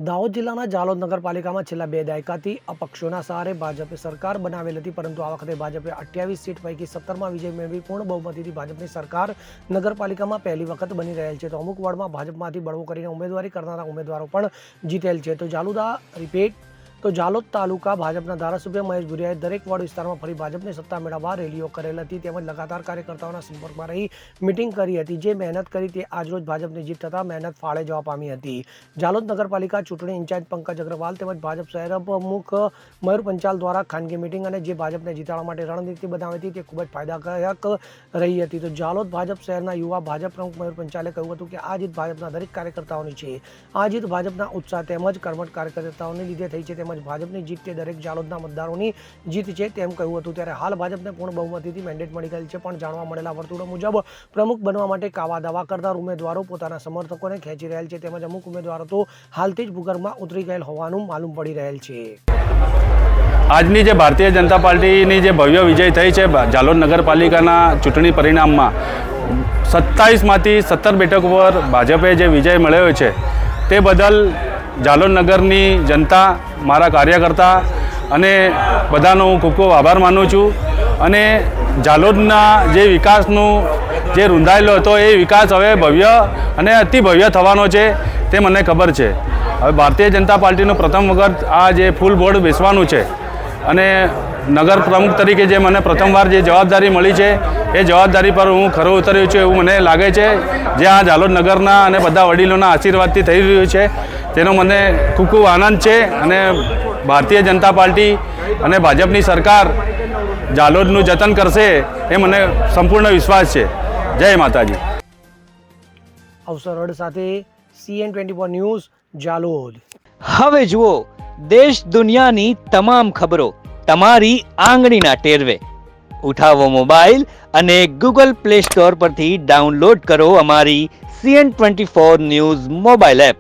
દાહોદ જિલ્લાના જાલોદ નગરપાલિકામાં છેલ્લા 2 દાયકાથી અપક્ષોના સહારે ભાજપે સરકાર બનાવેલ હતી, પરંતુ આ વખતે ભાજપે 28 સીટ પૈકી 17માં વિજય મેળવી પૂર્ણ બહુમતીથી ભાજપની સરકાર નગરપાલિકામાં પહેલી વખત બની રહેલ છે. તો અમુક વોર્ડમાં ભાજપમાંથી બળવો કરીને ઉમેદવારી કરનારા ઉમેદવારો પણ જીતેલ છે. તો જાલોદ તાલુકા ભાજપના ધારાસભ્ય મહેશ ભુરિયાએ દરેક વોર્ડ વિસ્તારમાં ફરી ભાજપની સત્તા મેળવવા રેલીઓ કરેલ હતી, તેમજ લગાતાર કાર્યકર્તાઓના સંપર્કમાં રહી મિટિંગ કરી હતી. જે મહેનત કરી તે આજરોજ ભાજપની જીત થતાં મહેનત ફાળે જવા પામી હતી. જાલોદ નગરપાલિકા ચૂંટણી ઇન્ચાર્જ પંકજ અગ્રવાલ તેમજ ભાજપ શહેર પ્રમુખ મયુર પંચાલ દ્વારા ખાનગી મિટિંગ અને જે ભાજપને જીતાડવા માટે રણનીતિ બનાવી હતી તે ખૂબ જ ફાયદાકારક રહી હતી. તો જાલોદ ભાજપ શહેરના યુવા ભાજપ પ્રમુખ મયુર પંચાલે કહ્યું હતું કે આ જીત ભાજપના દરેક કાર્યકર્તાઓની છે. આ જીત ભાજપના ઉત્સાહ તેમજ કર્મઠ કાર્યકર્તાઓને લીધે થઈ છે, તેમજ ભાજપની જીત તે દરેક જાલોદના મતદારોની જીત છે તેમ કહ્યું હતું. ત્યારે હાલ ભાજપને પૂર્ણ બહુમતીથી મેન્ડેટ મળી ગયેલ છે, પણ જાણવા મળેલા વર્તુળો મુજબ પ્રમુખ બનવા માટે કાવા દાવા કરતા ઉમેદવારો પોતાના સમર્થકોને ખેંચી રહેલ છે, તેમજ અમુક ઉમેદવારો તો હાલથી જ ભૂગર્ભમાં ઉતરી ગયેલ હોવાનું માલુમ પડી રહેલ છે. આજની જે ભારતીય જનતા પાર્ટીની જે ભવ્ય વિજય થઈ છે જાલોદ નગરપાલિકાના ચૂંટણી પરિણામમાં 27માંથી 17 બેઠકો પર ભાજપે જે વિજય મળ્યો છે તે બદલ જાલોદ નગરની જનતા, મારા કાર્યકર્તા અને બધાનો હું ખૂબ ખૂબ આભાર માનું છું. અને જાલોદના જે વિકાસનું જે રૂંધાયેલો હતો એ વિકાસ હવે ભવ્ય અને અતિ ભવ્ય થવાનો છે તે મને ખબર છે. હવે ભારતીય જનતા પાર્ટીનું પ્રથમ વખત આ જે ફૂલ બોર્ડ બેસવાનું છે અને નગર પ્રમુખ તરીકે જે મને પ્રથમવાર જે જવાબદારી મળી છે એ જવાબદારી પર હું ખરો ઉતર્યો છું એવું મને લાગે છે. જે આ જાલોદ નગરના અને બધા વડીલોના આશીર્વાદથી થઈ રહ્યું છે તેનો મને ખૂબ ખૂબ આનંદ છે. અને ભારતીય જનતા પાર્ટી અને ભાજપની સરકાર જાલોદનું જતન કરશે એ મને સંપૂર્ણ વિશ્વાસ છે. જય માતાજી. અવસર સાથે CN24 ન્યૂઝ જાલોદ. હવે જુઓ દેશ દુનિયાની તમામ ખબરો તમારી આંગળીના ટેરવે. ઉઠાવો મોબાઈલ અને Google Play Store પરથી ડાઉનલોડ કરો અમારી CN24 ન્યૂઝ મોબાઈલ એપ.